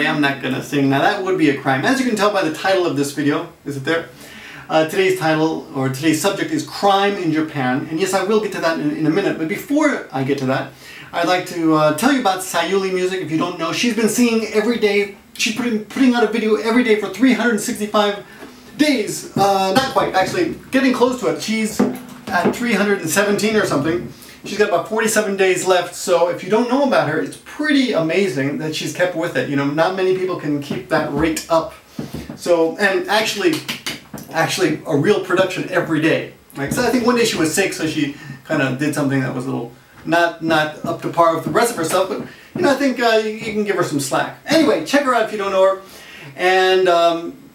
I'm not gonna sing. Now that would be a crime. As you can tell by the title of this video, is it there? Today's title, or today's subject, is crime in Japan. And yes, I will get to that in a minute. But before I get to that, I'd like to tell you about Sayuli Music. If you don't know, she's been singing every day. She's putting out a video every day for 365 days. Not quite, actually, getting close to it. She's at 317 or something. She's got about 47 days left, so if you don't know about her, it's pretty amazing that she's kept with it. You know, not many people can keep that rate up. So, and actually a real production every day. Right? So I think one day she was sick, so she kind of did something that was a little not up to par with the rest of her stuff, but you know, I think you can give her some slack. Anyway, check her out if you don't know her, and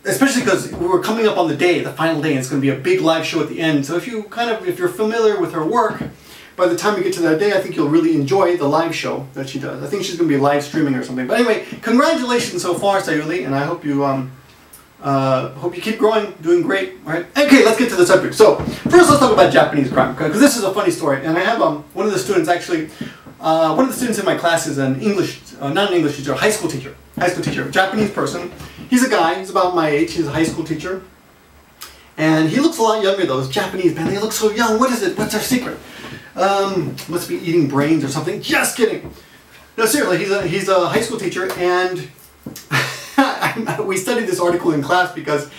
especially because we're coming up on the day, the final day, and it's going to be a big live show at the end. So if you're familiar with her work, by the time we get to that day, I think you'll really enjoy the live show that she does. I think she's going to be live streaming or something. But anyway, congratulations so far, Sayuli, and I hope you keep growing, doing great. All right. Okay, let's get to the subject. So first, let's talk about Japanese crime, because this is a funny story. And I have one of the students actually. One of the students in my class is an English, not an English teacher, a high school teacher, Japanese person. He's a guy. He's about my age. He's a high school teacher, and he looks a lot younger. Those Japanese men, they look so young. What is it? What's their secret? Must be eating brains or something. Just kidding. No, seriously, he's a high school teacher, and we studied this article in class because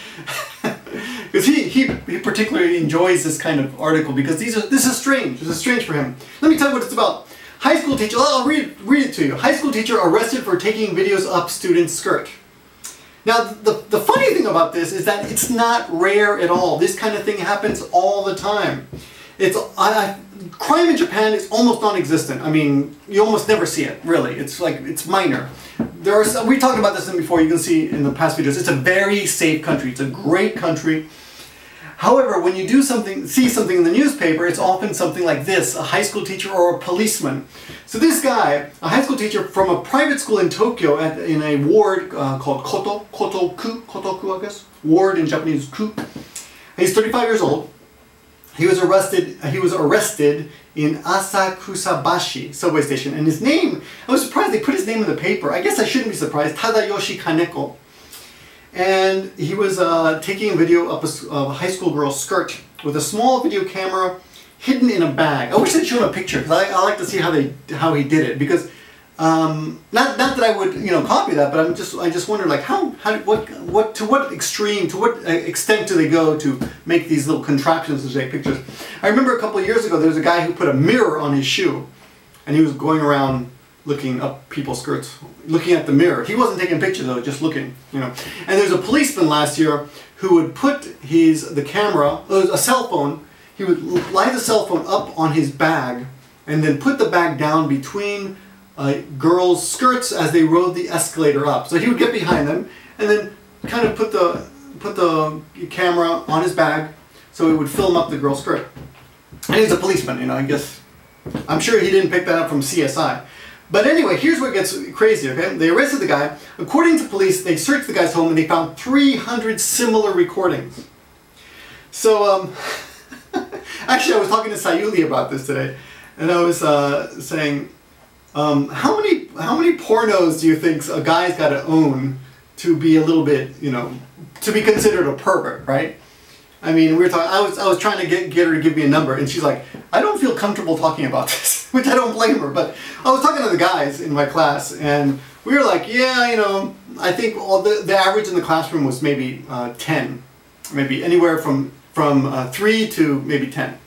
he particularly enjoys this kind of article because this is strange. This is strange for him. Let me tell you what it's about. High school teacher. I'll read it to you. High school teacher arrested for taking videos up student's skirt. Now, the funny thing about this is that it's not rare at all. This kind of thing happens all the time. Crime in Japan is almost non-existent. I mean, you almost never see it, really. It's minor. We talked about this before, you can see in the past videos. It's a very safe country. It's a great country. However, when you see something in the newspaper, it's often something like this, a high school teacher or a policeman. So this guy, a high school teacher from a private school in Tokyo in a ward called Kotoku, I guess. Ward in Japanese, ku. He's 35 years old. He was arrested in Asakusabashi subway station, and his name, I was surprised they put his name in the paper. I guess I shouldn't be surprised. Tadayoshi Kaneko. And he was taking a video of a high school girl's skirt with a small video camera hidden in a bag. I wish they'd shown a picture, because I like to see how he did it, because not that I would copy that, but I just wonder, like, to what extent do they go to make these little contraptions to take pictures? I remember a couple of years ago there was a guy who put a mirror on his shoe, and he was going around looking up people's skirts, looking at the mirror. He wasn't taking pictures though, just looking, And there's a policeman last year who would put the camera, a cell phone. He would lie the cell phone up on his bag, and then put the bag down between girls' skirts as they rode the escalator up. So he would get behind them and then kind of put the camera on his bag so it would film up the girl's skirt. And he's a policeman, I guess. I'm sure he didn't pick that up from CSI. But anyway, here's where it gets crazy, okay? They arrested the guy. According to police, they searched the guy's home and they found 300 similar recordings. So, actually I was talking to Sayuli about this today, and I was saying, how many pornos do you think a guy's got to own to be a little bit, to be considered a pervert, right? I mean, we were talking. I was trying to get her to give me a number, and she's like, "I don't feel comfortable talking about this," which I don't blame her. But I was talking to the guys in my class, and we were like, "Yeah, I think the average in the classroom was maybe 10, maybe anywhere from 3 to maybe 10."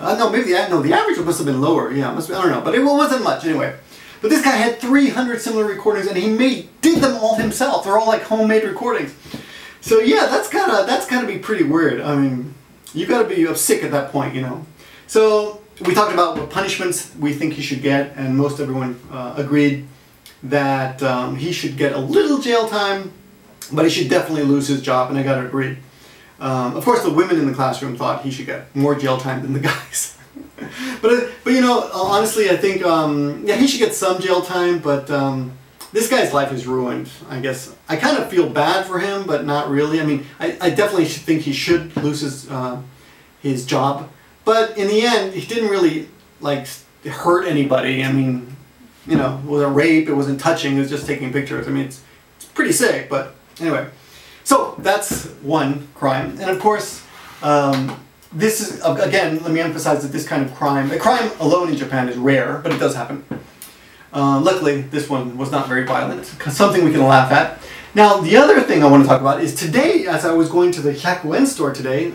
No, the average must have been lower. Yeah, I don't know, but it wasn't much anyway. But this guy had 300 similar recordings, and he did them all himself. They're all like homemade recordings. So yeah, that's gotta be pretty weird. I mean, you gotta be sick at that point, So we talked about what punishments we think he should get, and most everyone agreed that he should get a little jail time, but he should definitely lose his job, and I gotta agree. Of course, the women in the classroom thought he should get more jail time than the guys. but honestly, I think yeah, he should get some jail time, but this guy's life is ruined, I guess. I kind of feel bad for him, but not really. I mean, I definitely think he should lose his job, but in the end, he didn't really hurt anybody. I mean, it was a rape. It wasn't touching. It was just taking pictures. I mean, pretty sick, but anyway. So that's one crime. And of course, this is, again, let me emphasize that this kind of crime, a crime alone in Japan is rare, but it does happen. Luckily, this one was not very violent, something we can laugh at. Now, the other thing I want to talk about is today, as I was going to the 100 yen store today,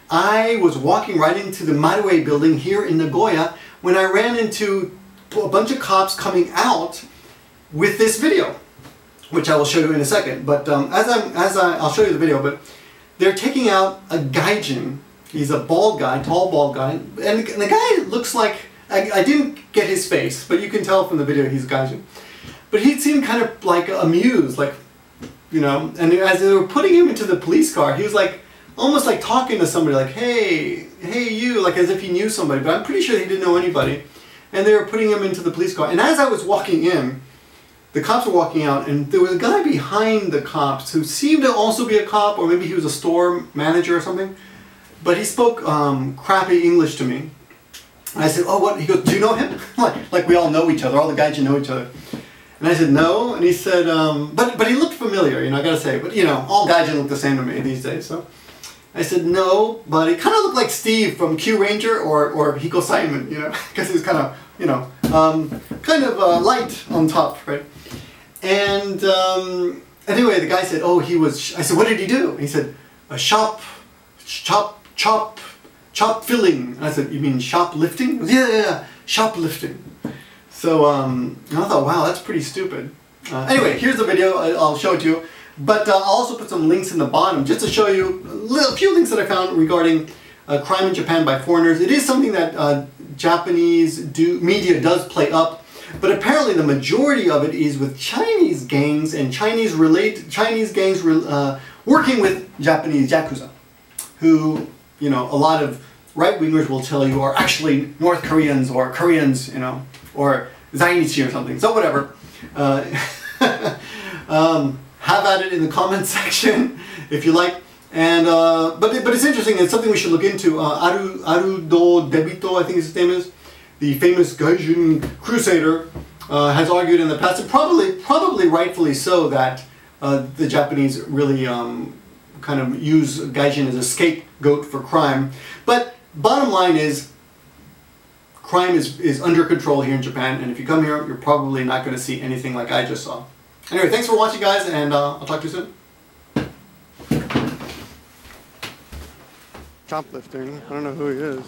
I was walking right into the Marue building here in Nagoya when I ran into a bunch of cops coming out with this video, which I will show you in a second. But I'll show you the video, but they're taking out a Gaijin. He's a bald guy, tall bald guy, and the guy looks like, I didn't get his face, but you can tell from the video he's Gaijin. But he seemed kind of like amused, like, you know, and as they were putting him into the police car, he was like, almost like talking to somebody, like, hey you, like as if he knew somebody, but I'm pretty sure he didn't know anybody. And they were putting him into the police car. And as I was walking in, the cops were walking out, and there was a guy behind the cops who seemed to also be a cop, or maybe he was a store manager or something. But he spoke crappy English to me. And I said, oh, what? He goes, do you know him? like we all know each other, all the guys you know each other. And I said, no. And he said, but he looked familiar, you know, I gotta say. But, you know, all guys look the same to me these days, so. I said, no, but he kind of looked like Steve from Q Ranger or Hiko Simon, you know, because he was kind of, you know, light on top, right? And anyway, the guy said, oh, he was, I said, what did he do? And he said, chop filling. And I said, you mean shoplifting? He goes, yeah, shoplifting. So I thought, wow, that's pretty stupid. Anyway, here's the video. I'll show it to you. But I'll also put some links in the bottom just to show you a few links that I found regarding crime in Japan by foreigners. It is something that Japanese media does play up, but apparently the majority of it is with Chinese gangs and Chinese gangs working with Japanese yakuza, who, you know, a lot of right-wingers will tell you are actually North Koreans or Koreans, you know, or Zainichi or something. So whatever. Have at it in the comments section if you like. And but it's interesting. It's something we should look into. Arudo Debito, I think his name is, the famous Gaijin crusader, has argued in the past, and probably rightfully so, that the Japanese really kind of use Gaijin as a scapegoat for crime. But bottom line is, crime is under control here in Japan, and if you come here, you're probably not going to see anything like I just saw. Anyway, thanks for watching, guys, and I'll talk to you soon. Shoplifting. I don't know who he is.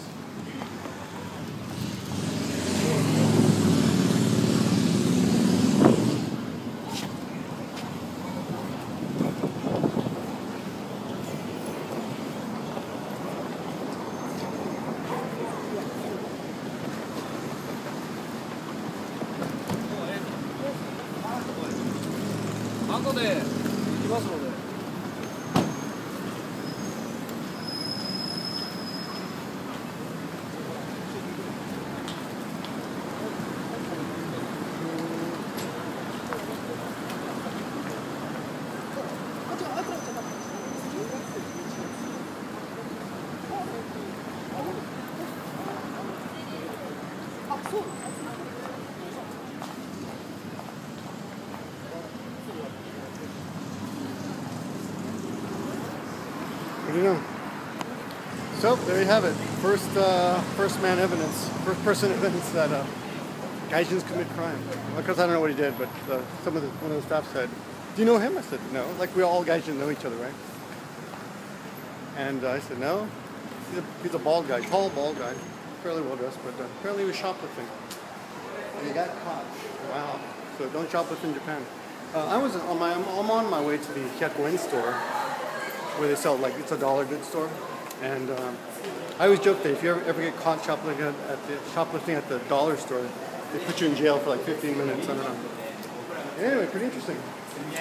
What do you know? So there you have it. First man evidence, first person evidence that Gaijins commit crime. Because I don't know what he did, but one of the staff said, "Do you know him?" I said, "No." Like we all Gaijin know each other, right? And I said, "No." He's a bald guy, tall bald guy, fairly well dressed, but apparently he was shoplifting, and he got caught. Wow! So don't shoplift in Japan. I'm on my way to the 100 yen store, where they sell, like, it's a dollar goods store, and I always joke that if you ever get caught shoplifting at the dollar store, they put you in jail for like 15 minutes. I don't know. Anyway, pretty interesting.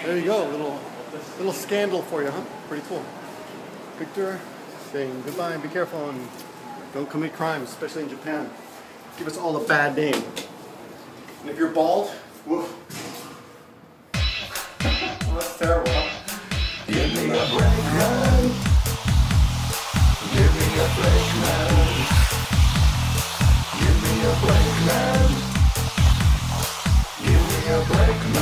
There you go, little scandal for you, huh? Pretty cool. Victor saying goodbye and be careful and don't commit crimes, especially in Japan. Give us all a bad name. And if you're bald, woof. Oh, that's terrible, huh? Give me a break, man. Give me a break, man. Give me a break, man. Give me a break, man.